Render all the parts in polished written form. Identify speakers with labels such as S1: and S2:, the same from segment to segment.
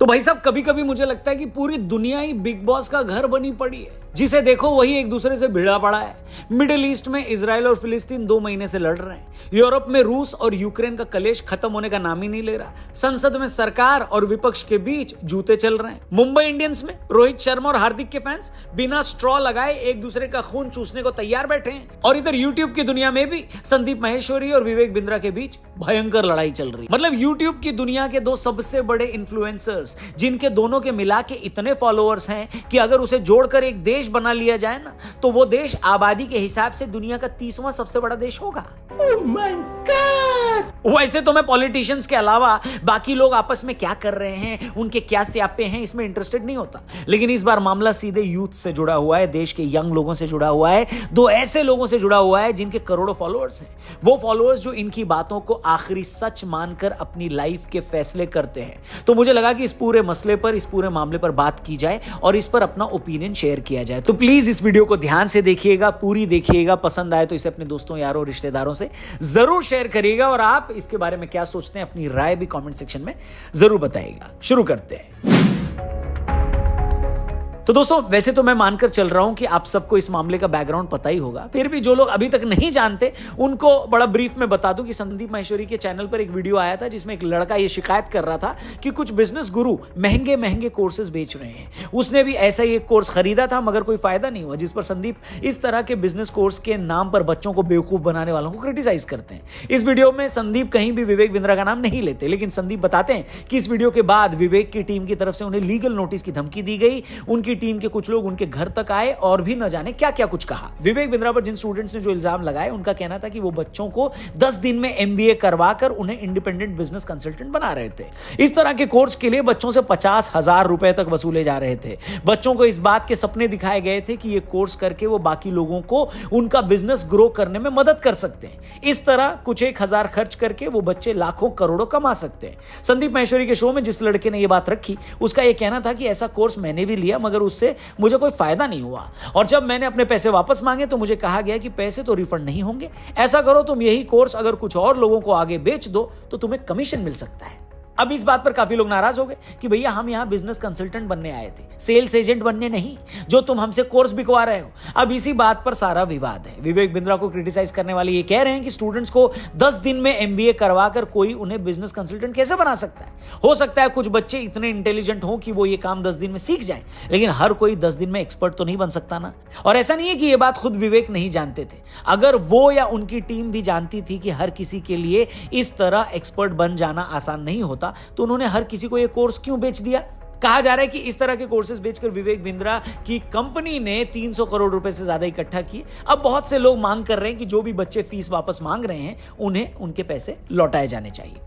S1: तो भाई साहब कभी कभी मुझे लगता है कि पूरी दुनिया ही बिग बॉस का घर बनी पड़ी है, जिसे देखो वही एक दूसरे से भिड़ा पड़ा है। मिडिल ईस्ट में इजराइल और फिलिस्तीन 2 महीने से लड़ रहे हैं। यूरोप में रूस और यूक्रेन का कलेश खत्म होने का नाम ही नहीं ले रहा। संसद में सरकार और विपक्ष के बीच जूते चल रहे हैं। मुंबई इंडियंस में रोहित शर्मा और हार्दिक के फैंस बिना स्ट्रॉ लगाए एक दूसरे का खून चूसने को तैयार बैठे हैं। और इधर यूट्यूब की दुनिया में भी संदीप माहेश्वरी और विवेक बिंद्रा के बीच भयंकर लड़ाई चल रही है। मतलब यूट्यूब की दुनिया के 2 सबसे बड़े इन्फ्लुएंसर्स, जिनके दोनों के मिला के इतने फॉलोअर्स हैं कि अगर उसे जोड़कर एक देश बना लिया जाए ना, तो वो देश आबादी के हिसाब से दुनिया का 30वां सबसे बड़ा देश होगा। Oh my God! वैसे तो मैं पॉलिटिशियंस के अलावा बाकी लोग आपस में क्या कर रहे हैं, उनके क्या स्यापे हैं, इसमें इंटरेस्टेड नहीं होता। लेकिन इस बार मामला सीधे यूथ से जुड़ा हुआ है, देश के यंग लोगों से जुड़ा हुआ है, 2 ऐसे लोगों से जुड़ा हुआ है जिनके करोड़ों फॉलोअर्स हैं। वो फॉलोअर्स जो इनकी बातों को आखिरी सच मानकर अपनी लाइफ के फैसले करते हैं। तो मुझे लगा कि इस पूरे मसले पर, इस पूरे मामले पर बात की जाए और इस पर अपना ओपिनियन शेयर किया जाए। तो प्लीज इस वीडियो को ध्यान से देखिएगा, पूरी देखिएगा। पसंद आए तो इसे अपने दोस्तों, यारों, रिश्तेदारों से जरूर शेयर करिएगा। और आप इसके बारे में क्या सोचते हैं, अपनी राय भी कमेंट सेक्शन में जरूर बताइएगा। शुरू करते हैं। तो दोस्तों, वैसे तो मैं मानकर चल रहा हूं कि आप सबको इस मामले का बैकग्राउंड पता ही होगा। फिर भी जो लोग अभी तक नहीं जानते उनको बड़ा ब्रीफ में बता दूं कि संदीप माहेश्वरी के चैनल पर एक वीडियो आया था जिसमें एक लड़का ये शिकायत कर रहा था कि कुछ बिजनेस गुरु महंगे महंगे कोर्सेज बेच रहे हैं। उसने भी ऐसा ही एक कोर्स खरीदा था मगर कोई फायदा नहीं हुआ, जिस पर संदीप इस तरह के बिजनेस कोर्स के नाम पर बच्चों को बेवकूफ बनाने वालों को क्रिटिसाइज करते हैं। इस वीडियो में संदीप कहीं भी विवेक बिंद्रा का नाम नहीं लेते, लेकिन संदीप बताते हैं कि इस वीडियो के बाद विवेक की टीम की तरफ से उन्हें लीगल नोटिस की धमकी दी गई। उनकी टीम के कुछ लोग के घर तक आए और भी न जाने क्या क्या कुछ कहा। विवेक बिंद्रा पर जिन स्टूडेंट्स ने जो इल्जाम लगाए, उनका कहना था कि वो बच्चों को 10 दिन में एमबीए करवाकर उन्हें इंडिपेंडेंट बिजनेस कंसल्टेंट बना रहे थे। इस तरह के कोर्स के लिए बच्चों से 50,000 रुपए तक वसूले जा रहे थे। बच्चों को इस बात के सपने दिखाए गए थे कि ये कोर्स करके वो बाकी लोगों को उनका बिजनेस ग्रो करने में मदद कर सकते हैं। इस तरह कुछ 1,000 खर्च करके वो बच्चे लाखों करोड़ों कमा सकते हैं। संदीप माहेश्वरी के शो में जिस लड़के ने यह बात रखी, उसका यह कहना था कि ऐसा कोर्स मैंने भी लिया मगर उससे मुझे कोई फायदा नहीं हुआ, और जब मैंने अपने पैसे वापस मांगे तो मुझे कहा गया कि पैसे तो रिफंड नहीं होंगे। ऐसा करो, तुम यही कोर्स अगर कुछ और लोगों को आगे बेच दो तो तुम्हें कमीशन मिल सकता है। अब इस बात पर काफी लोग नाराज हो गए कि भैया हम यहां बिजनेस कंसल्टेंट बनने आए थे, सेल्स एजेंट बनने नहीं, जो तुम हमसे कोर्स बिकवा रहे हो। अब इसी बात पर सारा विवाद है। विवेक बिंद्रा को क्रिटिसाइज करने वाले ये कह रहे हैं कि स्टूडेंट्स को 10 दिन में एमबीए करवाकर कोई उन्हें बिजनेस कंसल्टेंट कैसे बना सकता है। हो सकता है कुछ बच्चे इतने इंटेलिजेंट हो कि वो ये काम 10 दिन में सीख जाएं, लेकिन हर कोई 10 दिन में एक्सपर्ट तो नहीं बन सकता ना। और ऐसा नहीं है कि ये बात खुद विवेक नहीं जानते थे। अगर वो या उनकी टीम भी जानती थी कि हर किसी के लिए इस तरह एक्सपर्ट बन जाना आसान नहीं होता, तो उन्होंने हर किसी को यह कोर्स क्यों बेच दिया। कहा जा रहा है कि इस तरह के कोर्सेज बेचकर विवेक बिंद्रा की कंपनी ने 300 करोड़ रुपए से ज्यादा इकट्ठा किए। अब बहुत से लोग मांग कर रहे हैं कि जो भी बच्चे फीस वापस मांग रहे हैं उन्हें उनके पैसे लौटाए जाने चाहिए।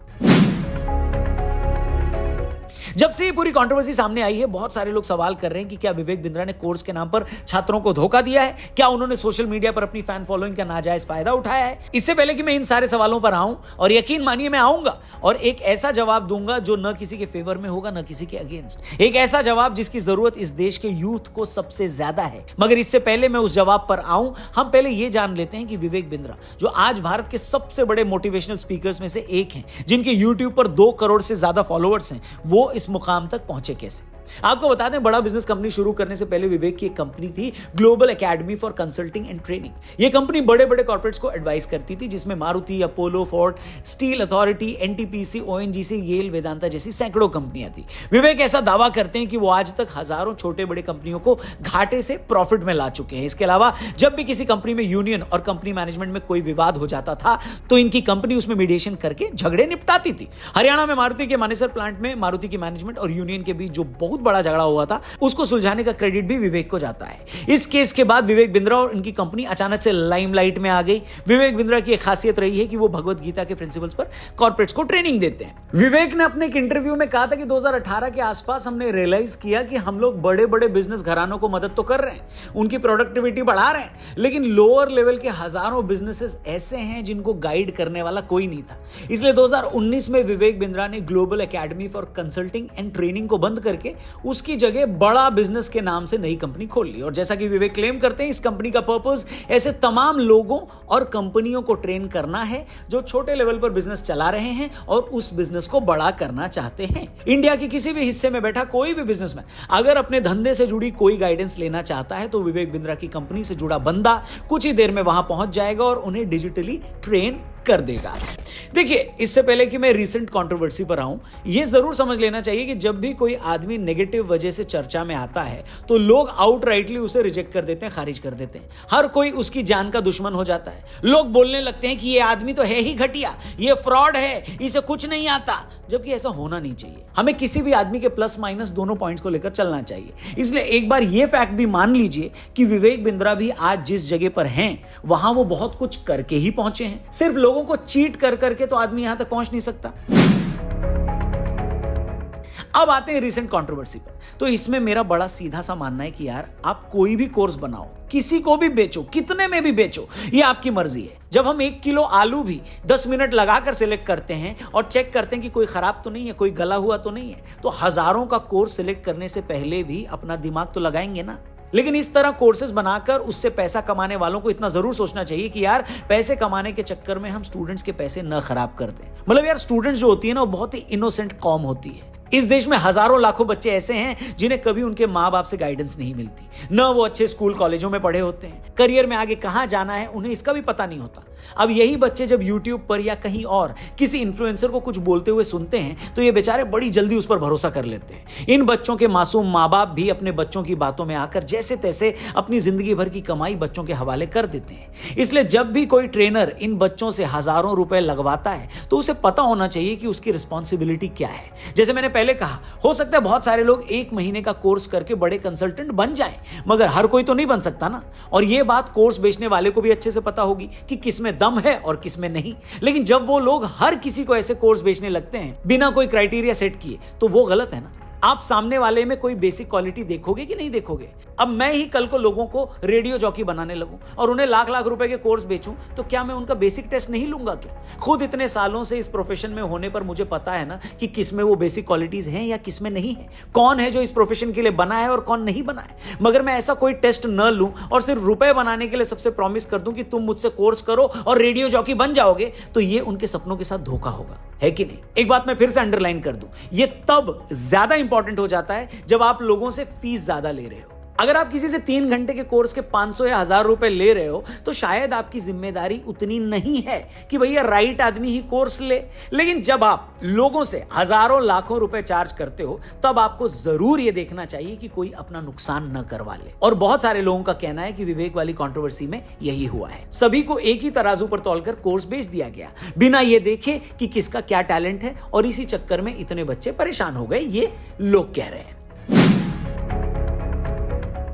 S1: जब से ये पूरी कंट्रोवर्सी सामने आई है, बहुत सारे लोग सवाल कर रहे हैं कि क्या विवेक बिंद्रा ने कोर्स के नाम पर छात्रों को धोखा दिया है, क्या उन्होंने सोशल मीडिया पर अपनी फैन फॉलोइंग का नाजायज फायदा उठाया है। इससे पहले कि मैं इन सारे सवालों पर आऊं, और यकीन मानिए मैं आऊंगा और एक ऐसा जवाब दूंगा जो न किसी के फेवर में होगा न किसी के अगेंस्ट, एक ऐसा जवाब जिसकी जरूरत इस देश के यूथ को सबसे ज्यादा है। मगर इससे पहले मैं उस जवाब पर आऊं, हम पहले यह जान लेते हैं कि विवेक बिंद्रा, जो आज भारत के सबसे बड़े मोटिवेशनल स्पीकर्स में से एक हैं, जिनके यूट्यूब पर 2 करोड़ से ज्यादा फॉलोअर्स हैं, वो इस मुकाम तक पहुंचे कैसे। आपको बता दें, बड़ा बिजनेस कंपनी शुरू करने से पहले विवेक की एक कंपनी थी, Global Academy for Consulting and Training. यह कंपनी बड़े बड़े कॉर्पोरेट्स को एडवाइस करती थी, जिसमें Maruti, Apollo, Ford, Steel Authority, NTPC, ONGC, Yale, Vedanta जैसी सैकड़ों कंपनियां थी। विवेक ऐसा दावा करते हैं कि वो आज तक हजारों छोटे बड़े कंपनियों को घाटे से प्रॉफिट में ला चुके हैं। इसके अलावा जब भी किसी कंपनी में यूनियन और कंपनी मैनेजमेंट में कोई विवाद हो जाता था तो इनकी कंपनी उसमें मीडिएशन करके झगड़े निपटाती थी। हरियाणा में मारुति के मानेसर प्लांट में मारुति की मैनेजमेंट और यूनियन के बीच जो बहुत बड़ा झगड़ा हुआ था, उसको सुलझाने का क्रेडिट भी विवेक को जाता है। इस केस के बाद विवेक बिंद्रा और इनकी कंपनी अचानक से लाइमलाइट में आ गई। विवेक बिंद्रा की एक खासियत रही है कि वो भगवत गीता के प्रिंसिपल्स पर कॉर्पोरेट्स को ट्रेनिंग देते हैं। विवेक ने अपने एक इंटरव्यू में कहा था कि 2018 के आसपास हमने रियलाइज किया कि हम लोग बड़े बड़े बिजनेस घरानों को मदद तो कर रहे हैं, उनकी प्रोडक्टिविटी बढ़ा रहे हैं, लेकिन लोअर लेवल के हजारों बिजनेसेस ऐसे हैं जिनको गाइड करने वाला कोई नहीं था। इसलिए 2019 में विवेक बिंद्रा ने global Academy for Consulting and training को बंद करके उसकी जगह बड़ा बिजनेस के नाम से नई कंपनी खोल ली। और जैसा कि विवेक क्लेम करते हैं, इस कंपनी का पर्पस ऐसे तमाम लोगों और कंपनियों को ट्रेन करना है जो छोटे लेवल पर बिजनेस चला रहे हैं और उस बिजनेस को बड़ा करना चाहते हैं। इंडिया के किसी भी हिस्से में बैठा कोई भी बिजनेसमैन अगर अपने धंधे से जुड़ी कोई गाइडेंस लेना चाहता है तो विवेक बिंद्रा की कंपनी से जुड़ा बंदा कुछ ही देर में वहां पहुंच जाएगा और उन्हें डिजिटली ट्रेन कर देगा। देखिए, इससे पहले कि मैं रीसेंट कंट्रोवर्सी पर आऊं, यह जरूर समझ लेना चाहिए कि जब भी कोई आदमी नेगेटिव वजह से चर्चा में आता है तो लोग आउटराइटली उसे रिजेक्ट कर देते हैं, खारिज कर देते हैं। हर कोई उसकी जान का दुश्मन हो जाता है। लोग बोलने लगते हैं कि यह आदमी तो है ही घटिया, यह फ्रॉड है, इसे कुछ नहीं आता, जबकि ऐसा होना नहीं चाहिए। हमें किसी भी आदमी के प्लस माइनस दोनों पॉइंट्स को लेकर चलना चाहिए। इसलिए एक बार यह फैक्ट भी मान लीजिए कि विवेक बिंद्रा भी आज जिस जगह पर हैं वहां वो बहुत कुछ करके ही पहुंचे हैं। सिर्फ लोगों को चीट कर करके तो आदमी यहां तक पहुंच नहीं सकता। अब आते हैं रीसेंट कंट्रोवर्सी पर। तो इसमें मेरा बड़ा सीधा सा मानना है कि यार, आप कोई भी कोर्स बनाओ, किसी को भी बेचो, कितने में भी बेचो, ये आपकी मर्जी है। जब हम 1 किलो आलू भी 10 मिनट लगाकर सिलेक्ट करते हैं और चेक करते हैं कि कोई खराब तो नहीं है, कोई गला हुआ तो नहीं है, तो हजारों का कोर्स सिलेक्ट करने से पहले भी अपना दिमाग तो लगाएंगे ना। लेकिन इस तरह कोर्सेज बनाकर उससे पैसा कमाने वालों को इतना जरूर सोचना चाहिए कि यार, पैसे कमाने के चक्कर में हम स्टूडेंट्स के पैसे न खराब कर दें। मतलब यार, स्टूडेंट्स जो होती है ना, वो बहुत ही इनोसेंट कॉम होती है। इस देश में हजारों लाखों बच्चे ऐसे हैं जिन्हें कभी उनके माँ बाप से गाइडेंस नहीं मिलती, न वो अच्छे स्कूल कॉलेजों में पढ़े होते हैं, करियर में आगे कहां जाना है उन्हें इसका भी पता नहीं होता। अब यही बच्चे जब YouTube पर या कहीं और किसी इन्फ्लुएंसर को कुछ बोलते हुए सुनते हैं तो ये बेचारे बड़ी जल्दी उस पर भरोसा कर लेते हैं। इन बच्चों के मासूम माँ बाप भी अपने बच्चों की बातों में आकर जैसे तैसे अपनी जिंदगी भर की कमाई बच्चों के हवाले कर देते हैं। इसलिए जब भी कोई ट्रेनर इन बच्चों से हजारों रुपए लगवाता है तो उसे पता होना चाहिए कि उसकी रिस्पॉन्सिबिलिटी क्या है। जैसे मैंने पहले कहा, हो सकता है बहुत सारे लोग 1 महीने का कोर्स करके बड़े कंसल्टेंट बन जाएं, मगर हर कोई तो नहीं बन सकता ना। और यह बात कोर्स बेचने वाले को भी अच्छे से पता होगी कि किसमें दम है और किसमें नहीं। लेकिन जब वो लोग हर किसी को ऐसे कोर्स बेचने लगते हैं बिना कोई क्राइटेरिया सेट किए, तो वो गलत है ना। आप सामने वाले में कोई बेसिक क्वालिटी देखोगे कि नहीं देखोगे? अब मैं ही कल को लोगों को रेडियो जॉकी बनाने लगूं और उन्हें लाख लाख रुपए के कोर्स बेचूं, तो क्या मैं उनका बेसिक टेस्ट नहीं लूंगा क्या? खुद इतने सालों से इस प्रोफेशन में होने पर मुझे पता है ना कि किसमें वो बेसिक क्वालिटीज हैं या किसमें नहीं है, कौन है जो इस प्रोफेशन के लिए बना है और कौन नहीं बना है। मगर मैं ऐसा कोई टेस्ट न लूं और सिर्फ रुपए बनाने के लिए सबसे प्रॉमिस कर दूं कि तुम मुझसे कोर्स करो और रेडियो जॉकी बन जाओगे, तो ये उनके सपनों के साथ धोखा होगा, है कि नहीं? एक बात मैं फिर से अंडरलाइन कर दूं, ये तब ज्यादा इंपॉर्टेंट हो जाता है जब आप लोगों से फीस ज्यादा ले रहे हो। अगर आप किसी से 3 घंटे के कोर्स के 500 या 1000 रुपए ले रहे हो तो शायद आपकी जिम्मेदारी उतनी नहीं है कि भैया राइट आदमी ही कोर्स ले। लेकिन जब आप लोगों से हजारों लाखों रुपए चार्ज करते हो तब आपको जरूर यह देखना चाहिए कि कोई अपना नुकसान न करवा ले। और बहुत सारे लोगों का कहना है कि विवेक वाली कंट्रोवर्सी में यही हुआ है। सभी को एक ही तराजू पर तौलकर कोर्स बेच दिया गया बिना यह देखे कि किसका क्या टैलेंट है, और इसी चक्कर में इतने बच्चे परेशान हो गए, ये लोग कह रहे हैं।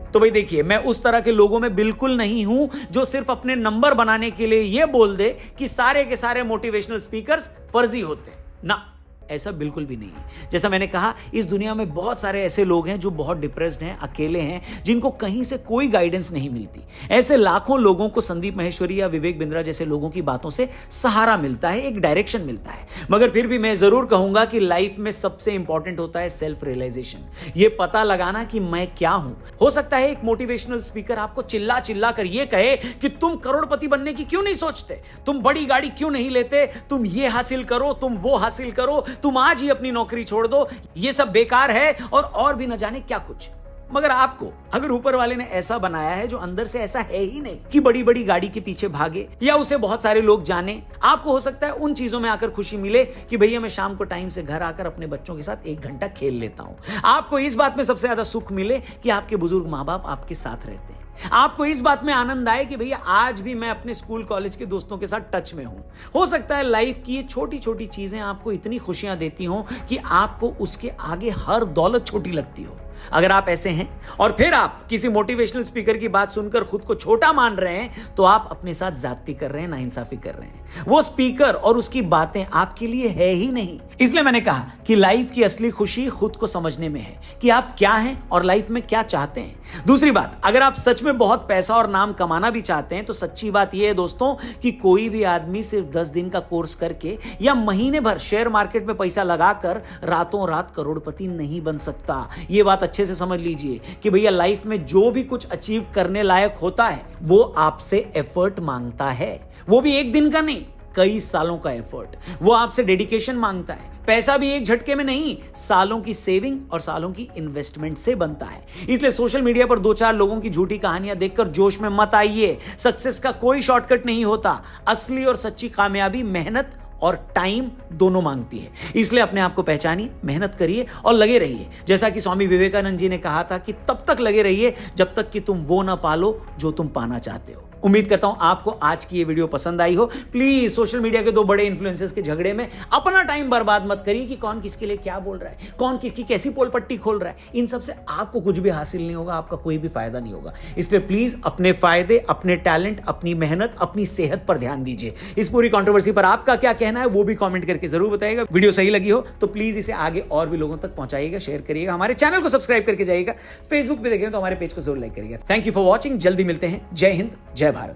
S1: तो भाई देखिए, मैं उस तरह के लोगों में बिल्कुल नहीं हूं जो सिर्फ अपने नंबर बनाने के लिए यह बोल दे कि सारे के सारे मोटिवेशनल स्पीकर्स फर्जी होते हैं ना। ऐसा बिल्कुल भी नहीं है। जैसा मैंने कहा, इस दुनिया में बहुत सारे ऐसे लोग हैं जो बहुत डिप्रेस्ड हैं, अकेले हैं, जिनको कहीं से कोई गाइडेंस नहीं मिलती। ऐसे लाखों लोगों को संदीप माहेश्वरी या विवेक बिंद्रा जैसे लोगों की बातों से सहारा मिलता है, एक डायरेक्शन मिलता है। मगर फिर भी मैं जरूर कहूंगा कि लाइफ में सबसे इंपॉर्टेंट होता है सेल्फ रियलाइजेशन, ये पता लगाना कि मैं क्या हूं। हो सकता है एक मोटिवेशनल स्पीकर आपको चिल्ला चिल्ला कर यह कहे कि तुम करोड़पति बनने की क्यों नहीं सोचते, तुम बड़ी गाड़ी क्यों नहीं लेते, तुम ये हासिल करो, तुम वो हासिल करो, तुम आज ही अपनी नौकरी छोड़ दो, ये सब बेकार है, और भी न जाने क्या कुछ। मगर आपको अगर ऊपर वाले ने ऐसा बनाया है जो अंदर से ऐसा है ही नहीं कि बड़ी बड़ी गाड़ी के पीछे भागे या उसे बहुत सारे लोग जाने, आपको हो सकता है उन चीजों में आकर खुशी मिले कि भैया मैं शाम को टाइम से घर आकर अपने बच्चों के साथ 1 घंटा खेल लेता हूं। आपको इस बात में सबसे ज्यादा सुख मिले कि आपके बुजुर्ग माँ बाप आपके साथ रहते हैं। आपको इस बात में आनंद आए कि भैया आज भी मैं अपने स्कूल कॉलेज के दोस्तों के साथ टच में हूं। हो सकता है लाइफ की ये छोटी छोटी चीजें आपको इतनी खुशियां देती हों कि आपको उसके आगे हर दौलत छोटी लगती हो। अगर आप ऐसे हैं और फिर आप किसी मोटिवेशनल स्पीकर की बात सुनकर खुद को छोटा मान रहे हैं तो आप अपने साथ ज्यादती कर रहे हैं, नाइंसाफी कर रहे हैं। वो स्पीकर और उसकी बातें आपके लिए है ही नहीं। इसलिए मैंने कहा कि लाइफ की असली खुशी खुद को समझने में है कि आप क्या हैं और लाइफ में क्या चाहते हैं। दूसरी बात, अगर आप सच में बहुत पैसा और नाम कमाना भी चाहते हैं तो सच्ची बात यह है दोस्तों कि कोई भी आदमी सिर्फ 10 दिन का कोर्स करके या महीने भर शेयर मार्केट में पैसा लगाकर रातों रात करोड़पति नहीं बन सकता। यह बात अच्छे से समझ लीजिए कि भैया लाइफ में जो भी कुछ अचीव करने लायक होता है वो आपसे एफर्ट मांगता है। वो भी एक दिन का नहीं, कई सालों का एफर्ट। वो आपसे डेडिकेशन मांगता है। पैसा भी एक झटके में नहीं, सालों की सेविंग और सालों की इन्वेस्टमेंट से बनता है। इसलिए सोशल मीडिया पर 2-4 लोगों की झूठी कहानियां देखकर जोश में मत आइए। सक्सेस का कोई शॉर्टकट नहीं होता। असली और सच्ची कामयाबी मेहनत और टाइम दोनों मांगती है। इसलिए अपने आप को पहचानिए, मेहनत करिए और लगे रहिए। जैसा कि स्वामी विवेकानंद जी ने कहा था कि तब तक लगे रहिए जब तक कि तुम वो ना पालो जो तुम पाना चाहते हो। उम्मीद करता हूं आपको आज की ये वीडियो पसंद आई हो। प्लीज सोशल मीडिया के 2 बड़े इन्फ्लुएंसर्स के झगड़े में अपना टाइम बर्बाद मत करिए कि कौन किसके लिए क्या बोल रहा है, कौन किसकी कैसी पोल पट्टी खोल रहा है। इन सब से आपको कुछ भी हासिल नहीं होगा, आपका कोई भी फायदा नहीं होगा। इसलिए प्लीज अपने फायदे, अपने टैलेंट, अपनी मेहनत, अपनी सेहत पर ध्यान दीजिए। इस पूरी कंट्रोवर्सी पर आपका क्या कहना है वो भी कमेंट करके जरूर बताइएगा। वीडियो सही लगी हो तो प्लीज इसे आगे और भी लोगों तक पहुंचाइएगा, शेयर करिएगा। हमारे चैनल को सब्सक्राइब करके जाइएगा। फेसबुक पे देख रहे हैं तो हमारे पेज को जरूर लाइक करिएगा। Thank you for watching. जल्दी मिलते हैं। जय हिंद, जय भारत।